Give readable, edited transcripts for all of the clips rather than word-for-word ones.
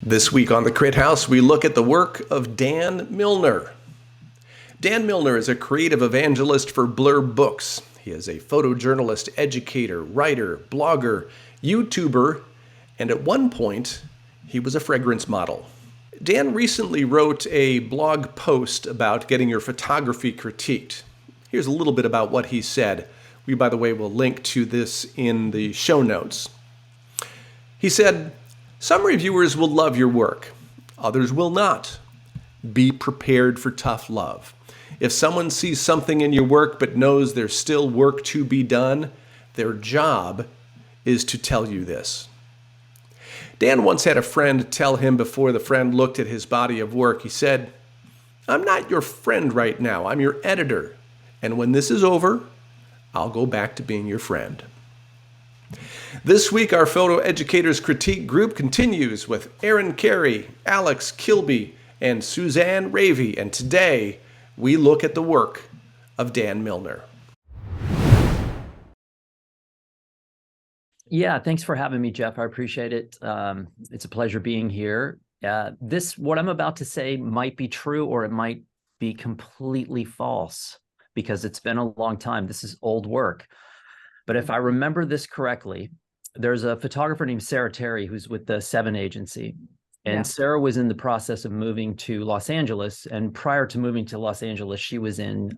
This week on the Crit House, we look at the work of Dan Milner. Dan Milner is a creative evangelist for Blur Books. He is a photojournalist, educator, writer, blogger, YouTuber, and at one point, he was a fragrance model. Dan recently wrote a blog post about getting your photography critiqued. Here's a little bit about what he said. We, by the way, will link to this in the show notes. He said, "Some reviewers will love your work. Others will not. Be prepared for tough love. If someone sees something in your work but knows there's still work to be done, their job is to tell you this." Dan once had a friend tell him before the friend looked at his body of work, he said, "I'm not your friend right now, I'm your editor. And when this is over, I'll go back to being your friend." This week, our Photo Educators Critique group continues with Erin Carey, Alex Kilbee, and Suzanne Révy, and today we look at the work of Dan Milner. Yeah, thanks for having me, Jeff. I appreciate it. It's a pleasure being here. What I'm about to say might be true or it might be completely false because it's been a long time. This is old work. But if I remember this correctly, there's a photographer named Sarah Terry who's with the Seven Agency. And Sarah was in the process of moving to Los Angeles. And prior to moving to Los Angeles, she was in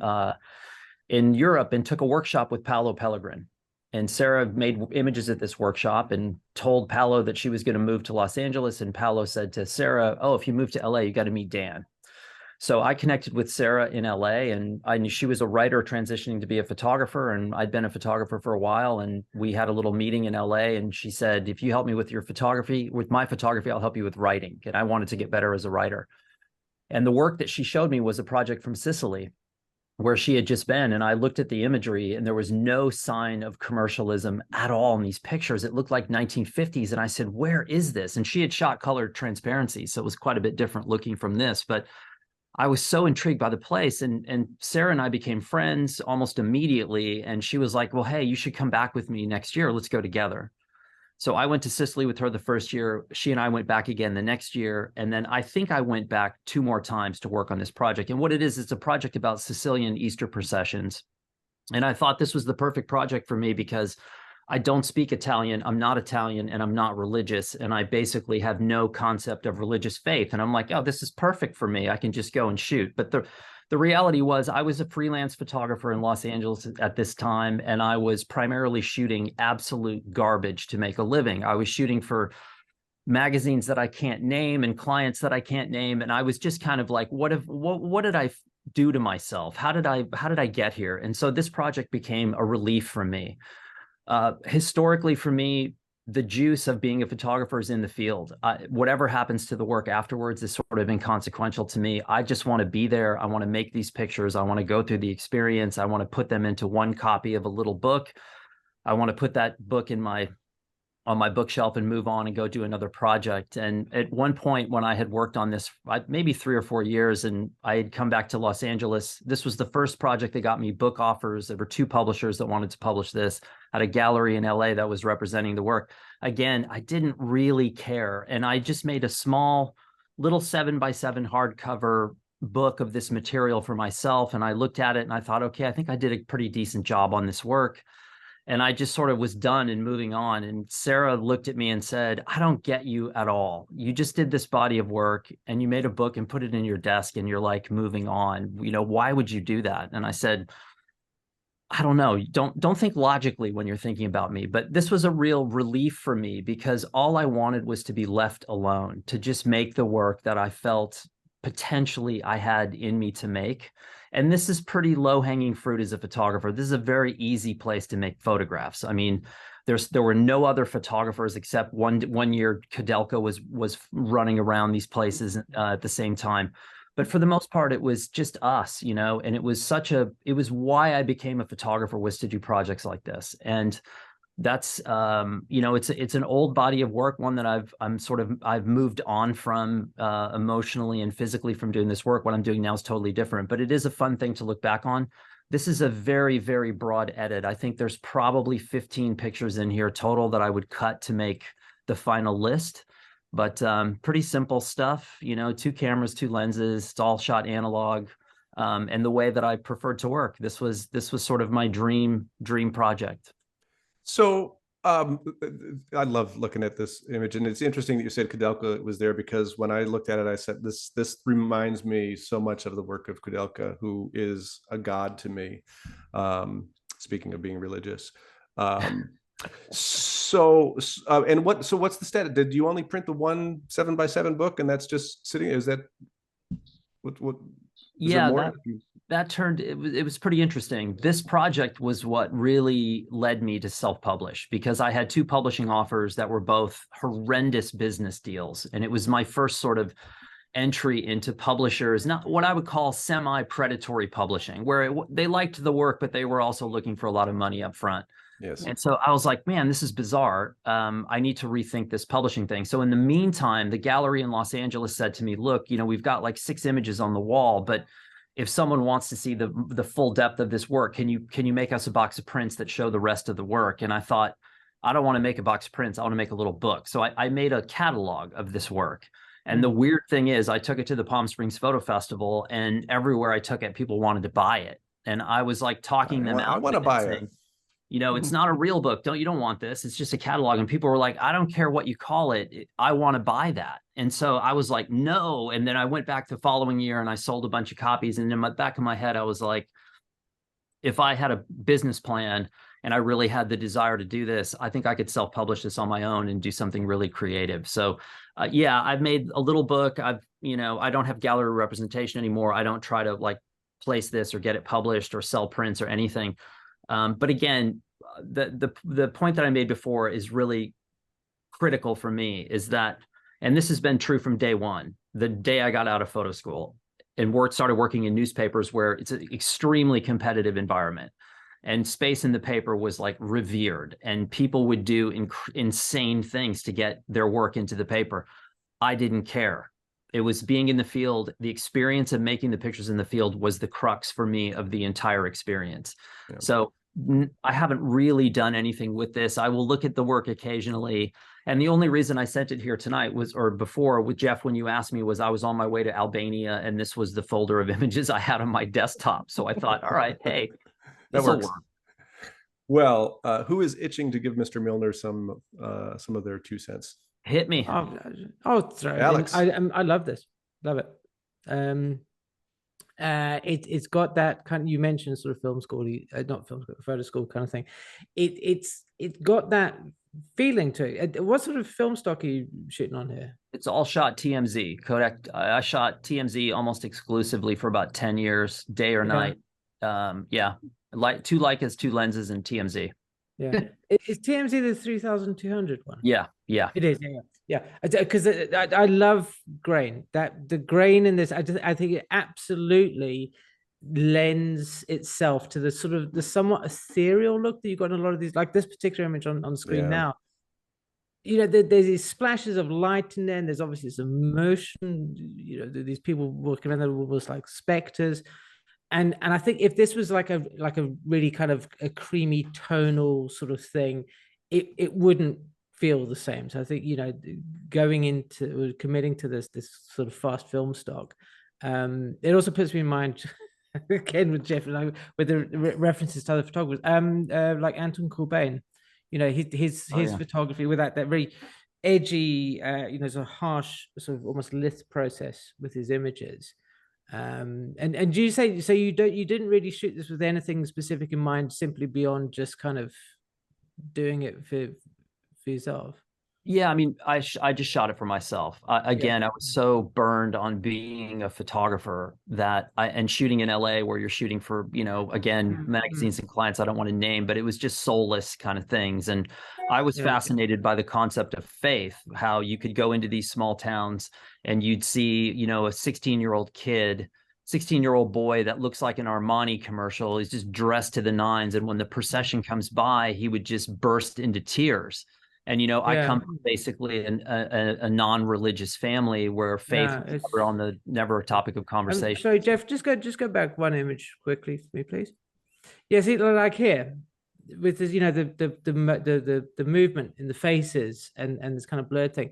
Europe and took a workshop with Paolo Pellegrin. And Sarah made images at this workshop and told Paolo that she was going to move to Los Angeles. And Paolo said to Sarah, "Oh, if you move to LA, you got to meet Dan." So I connected with Sarah in LA, and I knew she was a writer transitioning to be a photographer, and I'd been a photographer for a while, and we had a little meeting in LA, and she said, "If you help me with my photography, I'll help you with writing." And I wanted to get better as a writer. And the work that she showed me was a project from Sicily, where she had just been, and I looked at the imagery, and there was no sign of commercialism at all in these pictures. It looked like 1950s, and I said, "Where is this?" And she had shot colored transparency, so it was quite a bit different looking from this, but I was so intrigued by the place, and Sarah and I became friends almost immediately. And she was like, "Well, hey, you should come back with me next year. Let's go together." So I went to Sicily with her the first year. She and I went back again the next year. And then I think I went back 2 more times to work on this project. And what it is, it's a project about Sicilian Easter processions. And I thought this was the perfect project for me because I don't speak Italian, I'm not Italian, and I'm not religious, and I basically have no concept of religious faith. And I'm like, "Oh, this is perfect for me. I can just go and shoot." But the reality was I was a freelance photographer in Los Angeles at this time, and I was primarily shooting absolute garbage to make a living. I was shooting for magazines that I can't name and clients that I can't name, and I was just kind of like, what did I do to myself? How did I get here? And so this project became a relief for me. Historically, for me, the juice of being a photographer is in the field. Whatever happens to the work afterwards is sort of inconsequential to me. I just want to be there. I want to make these pictures. I want to go through the experience. I want to put them into one copy of a little book. I want to put that book on my bookshelf and move on and go do another project. And at one point when I had worked on this, maybe 3 or 4 years, and I had come back to Los Angeles, this was the first project that got me book offers. There were 2 publishers that wanted to publish this at a gallery in LA that was representing the work. Again, I didn't really care. And I just made a small little 7x7 hardcover book of this material for myself. And I looked at it and I thought, okay, I think I did a pretty decent job on this work. And I just sort of was done and moving on. And Sarah looked at me and said, "I don't get you at all. You just did this body of work and you made a book and put it in your desk and you're like moving on. Why would you do that?" And I said, "I don't know. Don't think logically when you're thinking about me." But this was a real relief for me because all I wanted was to be left alone, to just make the work that I felt potentially I had in me to make. And this is pretty low-hanging fruit as a photographer. This is a very easy place to make photographs. I mean, there were no other photographers except one year Kudelka was running around these places at the same time. But for the most part, it was just us, and it was why I became a photographer, was to do projects like this. And that's it's an old body of work, one that I've moved on from emotionally and physically from doing this work. What I'm doing now is totally different, but it is a fun thing to look back on. This is a very, very broad edit. I think there's probably 15 pictures in here total that I would cut to make the final list. but pretty simple stuff, 2 cameras, 2 lenses, it's all shot analog. And the way that I preferred to work, this was sort of my dream project. So I love looking at this image, and it's interesting that you said Kudelka was there, because when I looked at it, I said this reminds me so much of the work of Kudelka, who is a god to me. Speaking of being religious. So what's the status? Did you only print the 1 7x7 book, and that's just sitting? Is that what? Yeah, it was pretty interesting. This project was what really led me to self-publish, because I had 2 publishing offers that were both horrendous business deals. And it was my first sort of entry into publishers, not what I would call semi-predatory publishing, where they liked the work, but they were also looking for a lot of money up front. Yes. And so I was like, man, this is bizarre. I need to rethink this publishing thing. So in the meantime, the gallery in Los Angeles said to me, look, we've got like 6 images on the wall, but if someone wants to see the full depth of this work, can you make us a box of prints that show the rest of the work? And I thought, I don't want to make a box of prints. I want to make a little book. So I made a catalog of this work. And the weird thing is, I took it to the Palm Springs Photo Festival, and everywhere I took it, people wanted to buy it. And I was like talking them out. I want to buy it. It's not a real book. You don't want this. It's just a catalog. And people were like, I don't care what you call it. I want to buy that. And so I was like, no. And then I went back the following year and I sold a bunch of copies. And in the back of my head, I was like, if I had a business plan and I really had the desire to do this, I think I could self-publish this on my own and do something really creative. So yeah, I've made a little book. I don't have gallery representation anymore. I don't try to like place this or get it published or sell prints or anything. But again, the point that I made before is really critical for me, is that, and this has been true from day one, the day I got out of photo school and started working in newspapers, where it's an extremely competitive environment, and space in the paper was like revered, and people would do insane things to get their work into the paper. I didn't care. It was being in the field. The experience of making the pictures in the field was the crux for me of the entire experience. Yeah. So I haven't really done anything with this. I will look at the work occasionally. And the only reason I sent it here tonight before with Jeff, when you asked me, was I was on my way to Albania, and this was the folder of images I had on my desktop. So I thought, all right, hey, that works. Well, who is itching to give Mr. Milner some of their 2 cents? Hit me. Oh, sorry, Alex. I love this. Love it. It's got that kind of, you mentioned sort of film school, not film school, photo school kind of thing. It's got that feeling to it. What sort of film stock are you shooting on here? It's all shot TMZ Kodak. I shot TMZ almost exclusively for about 10 years, day or night. Yeah, like 2 Leicas, 2 lenses, and TMZ. Yeah. Is TMZ the 3200 one? Yeah. It is. Yeah. Because I love grain. That the grain in this, I think it absolutely lends itself to the sort of the somewhat ethereal look that you've got in a lot of these, like this particular image on screen now. There's these splashes of light in there, and there's obviously some motion. These people walking around that are almost like specters. And I think if this was like a really kind of a creamy tonal sort of thing, it wouldn't feel the same. So I think, going into committing to this sort of fast film stock, it also puts me in mind again with Jeff, with the references to other photographers, like Anton Corbijn, his photography with that very edgy, sort of harsh, sort of almost lithe process with his images. And do you say so? You didn't really shoot this with anything specific in mind, simply beyond just kind of doing it for yourself? Yeah, I mean, I just shot it for myself. I was so burned on being a photographer and shooting in LA, where you're shooting for, again, magazines and clients I don't want to name, but it was just soulless kind of things. And I was fascinated by the concept of faith, how you could go into these small towns and you'd see, a 16-year-old boy that looks like an Armani commercial. He's just dressed to the nines. And when the procession comes by, he would just burst into tears. And, I come from basically a non-religious family where faith is never a topic of conversation. Sorry, Jeff, just go back one image quickly for me, please. Yeah, see, like here, with this, the movement in the faces and this kind of blurred thing.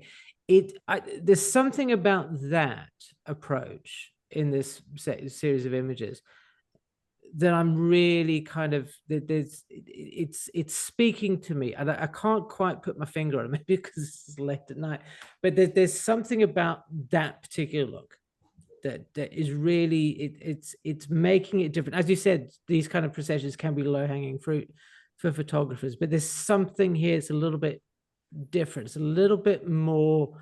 there's something about that approach in this series of images that I'm really kind of, it's speaking to me, and I can't quite put my finger on it, maybe because it's late at night, but there's something about that particular look that is really, it's making it different. As you said, these kind of processions can be low-hanging fruit for photographers, but there's something here, it's a little bit different, it's a little bit more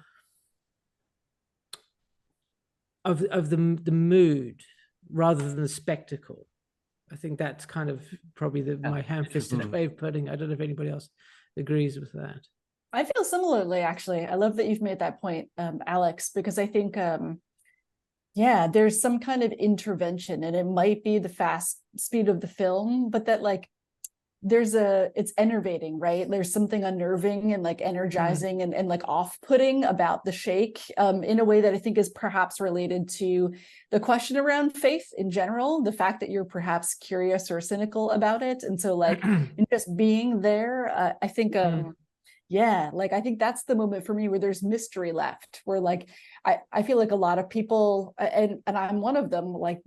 of the mood rather than the spectacle. I think that's kind of probably my ham-fisted way of putting. I don't know if anybody else agrees with that. I feel similarly, actually. I love that you've made that point, Alex, because I think, yeah, there's some kind of intervention, and it might be the fast speed of the film, but that like it's enervating, right? There's something unnerving and like energizing and like off-putting about the shake, in a way that I think is perhaps related to the question around faith in general, the fact that you're perhaps curious or cynical about it. And so like in just being there, I think, yeah, like I think that's the moment for me where there's mystery left, where like I feel like a lot of people, and I'm one of them, like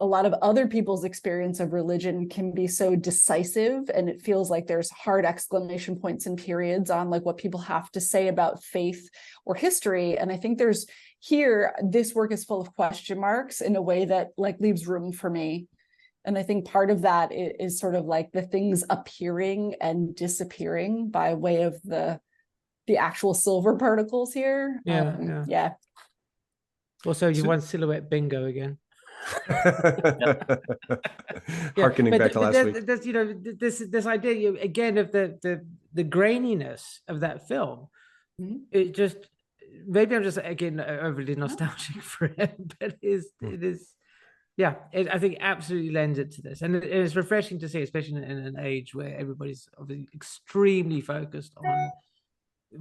a lot of other people's experience of religion can be so decisive, and it feels like there's hard exclamation points and periods on like what people have to say about faith or history. And I think this work is full of question marks in a way that like leaves room for me. And I think part of that is sort of like the things appearing and disappearing by way of the actual silver particles here. Yeah. Also, you won silhouette bingo again. Harkening back to last week. There's, this idea again of the graininess of that film. It just, maybe I'm just again overly nostalgic for it, but it is. Yeah, I think absolutely lends it to this, and it's refreshing to see, especially in an age where everybody's obviously extremely focused on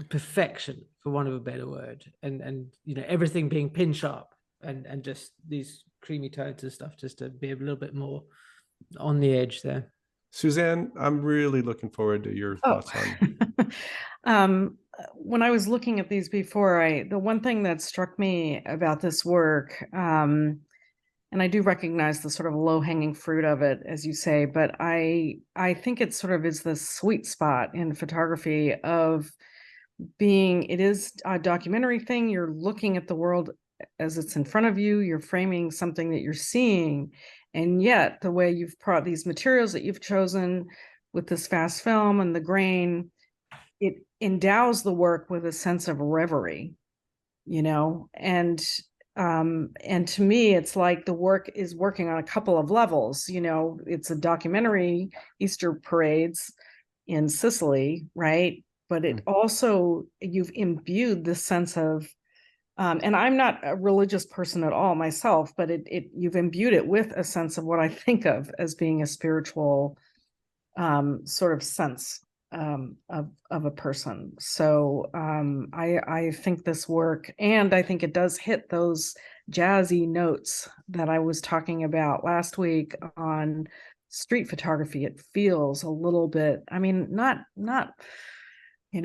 perfection, for want of a better word, and everything being pin sharp, and just these creamy tones and stuff, just to be a little bit more on the edge there. Suzanne, I'm really looking forward to your thoughts on. When I was looking at these before, the one thing that struck me about this work, and I do recognize the sort of low-hanging fruit of it, as you say, but I think it sort of is the sweet spot in photography of it is a documentary thing. You're looking at the world as it's in front of you, you're framing something that you're seeing. And yet the way you've brought these materials that you've chosen with this fast film and the grain, it endows the work with a sense of reverie, and to me, it's like the work is working on a couple of levels. It's a documentary, Easter parades in Sicily, right? But it also, you've imbued the sense of, and I'm not a religious person at all myself, but you've imbued it with a sense of what I think of as being a spiritual sort of sense of a person. So I think this work, and I think it does hit those jazzy notes that I was talking about last week on street photography. It feels a little bit, I mean, not I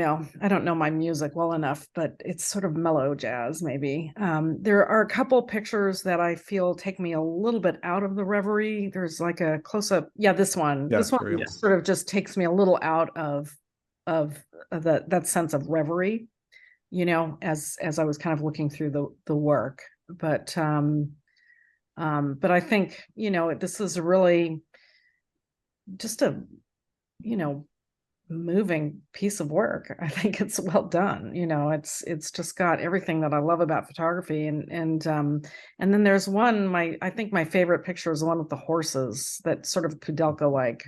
don't know my music well enough, but it's sort of mellow jazz, maybe. There are a couple pictures that I feel take me a little bit out of the reverie. There's like a close-up. Yeah, this one. Yeah, this one sort of just takes me a little out of that sense of reverie, as I was kind of looking through the work. But I think, this is really just a, moving piece of work. I think it's well done. It's just got everything that I love about photography. And then there's one, I think my favorite picture is the one with the horses, that sort of Kudelka, like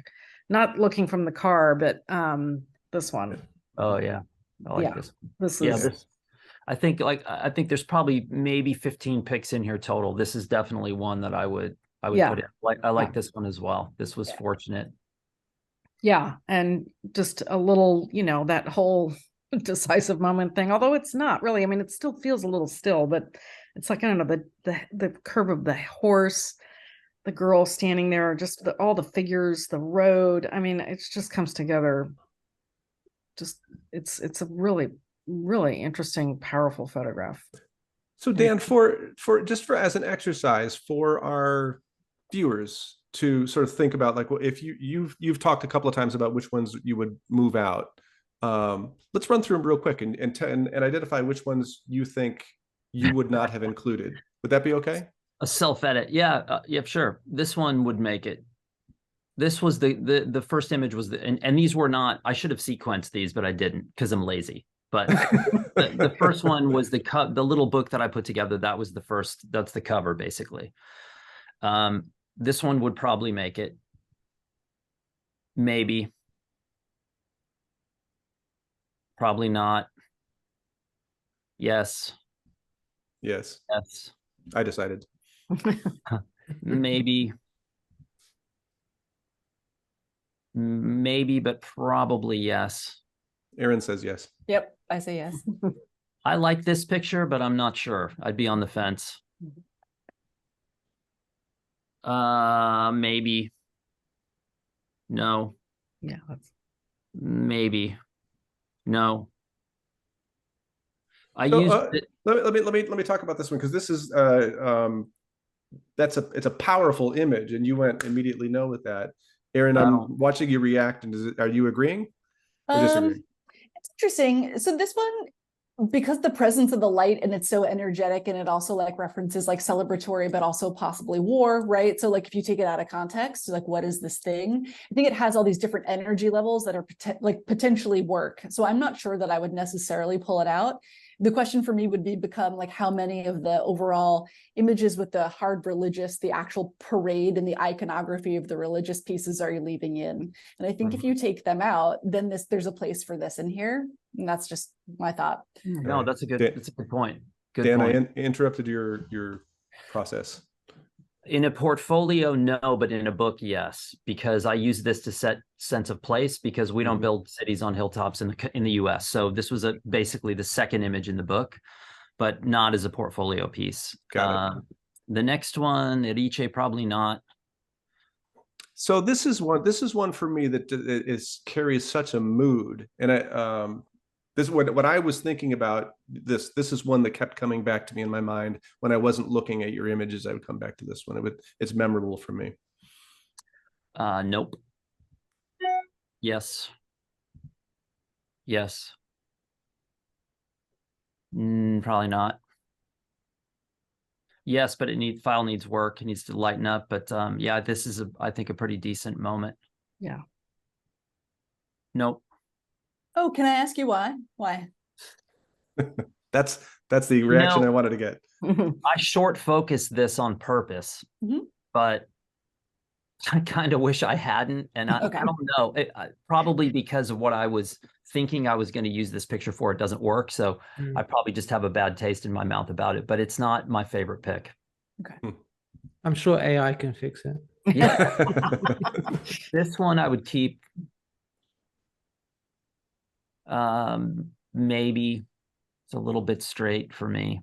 not looking from the car, but this one. Oh yeah. I like this. This is, I think there's probably maybe 15 pics in here total. This is definitely one that I would put in. I like this one as well. This was fortunate. Yeah. And just a little, that whole decisive moment thing, although it's not really, I mean, it still feels a little still, but it's like, I don't know, the curve of the horse, the girl standing there, just all the figures, the road. I mean, it just comes together. Just, it's a really really interesting, powerful photograph. So Dan, for as an exercise for our viewers to sort of think about, like, well, if you've talked a couple of times about which ones you would move out. Let's run through them real quick and identify which ones you think you would not have included. Would that be okay? A self-edit. Yeah, yeah, sure. This one would make it. This was the first image was and these were not, I should have sequenced these, but I didn't because I'm lazy. But the first one was the little book that I put together. That was the first, that's the cover basically. This one would probably make it. Maybe. Probably not. Yes. Yes. Yes. I decided. Maybe. Maybe, but probably yes. Erin says yes. Yep, I say yes. I like this picture, but I'm not sure. I'd be on the fence. Maybe. No. Yeah. Maybe. No. I So, used let me talk about this one, because this is it's a powerful image, and you went immediately no with that. Erin, I'm watching you react, and are you agreeing or disagreeing? It's interesting. So this one, because the presence of the light and it's so energetic, and it also like references like celebratory, but also possibly war, right? So like if you take it out of context, like what is this thing? I think it has all these different energy levels that are potentially work. So I'm not sure that I would necessarily pull it out. The question for me would become like, how many of the overall images with the hard religious, the actual parade and the iconography of the religious pieces are you leaving in? And I think if you take them out, then there's a place for this in here. And that's just my thought. No, that's a good point. Dan, I interrupted your process. In a portfolio, no, but in a book, yes, because I use this to set sense of place, because we don't build cities on hilltops in the US. So this was basically the second image in the book, but not as a portfolio piece. Got it. The next one, Erice, probably not. So this is one for me that carries such a mood, and this is what I was thinking about. This is one that kept coming back to me in my mind when I wasn't looking at your images. I would come back to this one. It's memorable for me. Nope. Yes. Yes. Probably not. Yes, but file needs work. It needs to lighten up. But yeah, this is I think a pretty decent moment. Yeah. Nope. Oh, can I ask you why? Why? That's the reaction I wanted to get. I short focused this on purpose, but I kind of wish I hadn't. And I don't know, probably because of what I was thinking I was going to use this picture for, it doesn't work. So I probably just have a bad taste in my mouth about it, but it's not my favorite pick. Okay. I'm sure AI can fix it. Yeah. This one I would keep. Maybe it's a little bit straight for me.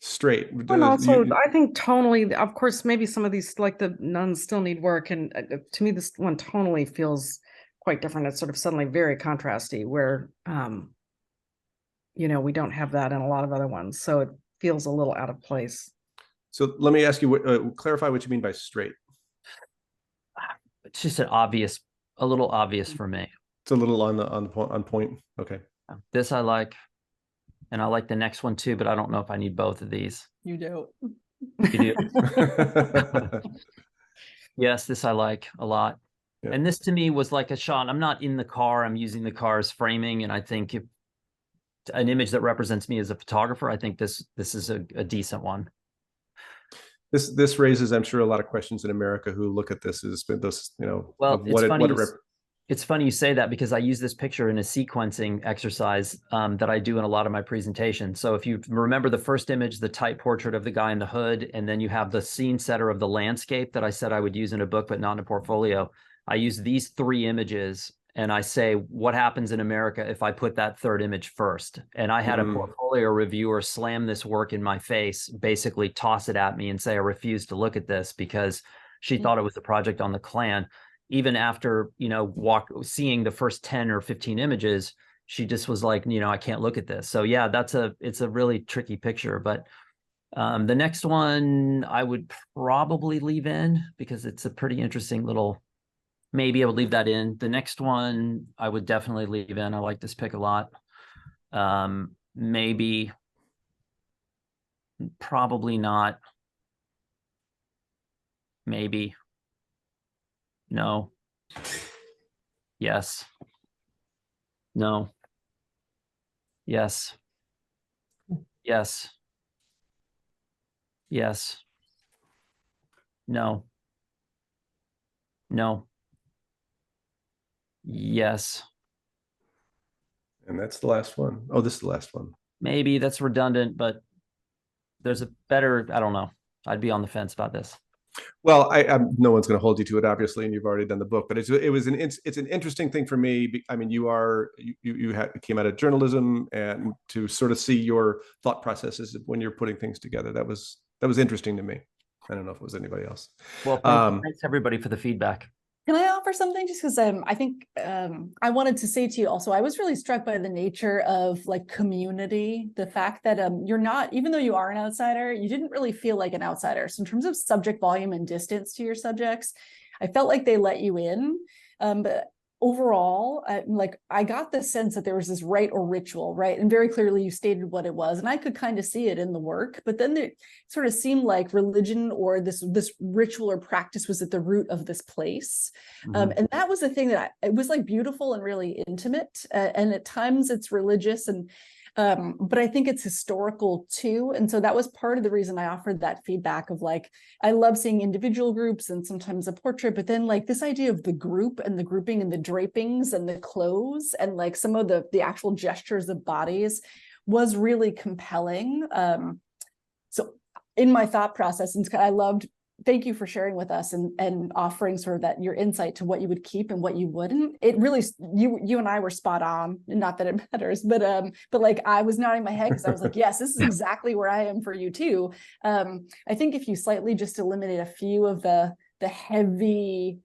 Straight. And also, I think tonally, of course, maybe some of these, like the nuns, still need work. And to me, this one tonally feels quite different. It's sort of suddenly very contrasty, where, we don't have that in a lot of other ones. So it feels a little out of place. So let me ask you, clarify what you mean by straight. It's just a little obvious for me. It's a little on point. Okay. This I like, and I like the next one too, but I don't know if I need both of these. You do. You do. Yes, this I like a lot. Yeah. And this to me was like a shot. I'm not in the car. I'm using the car as framing, and I think if an image that represents me as a photographer, I think this is a decent one. This raises, I'm sure, a lot of questions in America who look at this as this, well, it's funny you say that, because I use this picture in a sequencing exercise that I do in a lot of my presentations. So if you remember the first image, the type portrait of the guy in the hood, and then you have the scene setter of the landscape that I said I would use in a book, but not in a portfolio. I use these three images, and I say, what happens in America if I put that third image first? And I had a portfolio reviewer slam this work in my face, basically toss it at me and say, I refuse to look at this, because she thought it was a project on the Klan. Even after, seeing the first 10 or 15 images, she just was like, I can't look at this. So yeah, it's a really tricky picture. But the next one I would probably leave in because it's a pretty interesting little, maybe I would leave that in. The next one I would definitely leave in. I like this pick a lot. Maybe, probably not. Maybe. No. Yes. No. Yes. Yes. Yes. No. No. Yes. And that's the last one. Oh, this is the last one. Maybe that's redundant, but there's a better, I don't know. I'd be on the fence about this. Well, I'm no one's going to hold you to it, obviously, and you've already done the book. But it's an interesting thing for me. I mean, you came out of journalism, and to sort of see your thought processes when you're putting things together, that was interesting to me. I don't know if it was anybody else. Well, thanks everybody for the feedback. Can I offer something? Just because I think I wanted to say to you also, I was really struck by the nature of like community, the fact that you're not, even though you are an outsider, you didn't really feel like an outsider. So in terms of subject volume and distance to your subjects, I felt like they let you in. But overall, I got the sense that there was this rite or ritual, right? And very clearly you stated what it was. And I could kind of see it in the work, but then it sort of seemed like religion or this ritual or practice was at the root of this place. Mm-hmm. And that was the thing that it was like beautiful and really intimate. And at times it's religious but I think it's historical too. And so that was part of the reason I offered that feedback of like, I love seeing individual groups and sometimes a portrait, but then like this idea of the group and the grouping and the drapings and the clothes and like some of the actual gestures of bodies was really compelling. So in my thought process, and thank you for sharing with us and offering sort of that your insight to what you would keep and what you wouldn't. It really, you and I were spot on, not that it matters, but like I was nodding my head because I was like, yes, this is exactly where I am for you too. I think if you slightly just eliminate a few of the heavy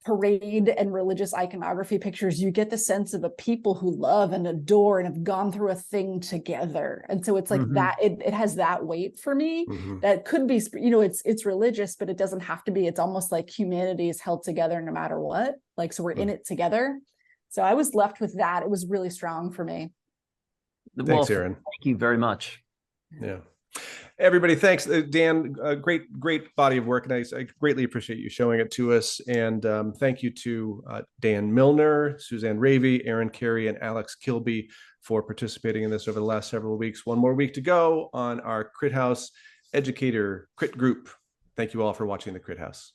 parade and religious iconography pictures, you get the sense of a people who love and adore and have gone through a thing together. And so it's like that, it has that weight for me that could be, it's religious, but it doesn't have to be. It's almost like humanity is held together no matter what. Like, so we're in it together. So I was left with that. It was really strong for me. Thanks, Erin. Thank you very much. Yeah. Everybody, thanks. Dan, great body of work, and I greatly appreciate you showing it to us. And thank you to Dan Milner, Suzanne Révy, Erin Carey, and Alex Kilbee for participating in this over the last several weeks. One more week to go on our Crit House Educator Crit Group. Thank you all for watching the Crit House.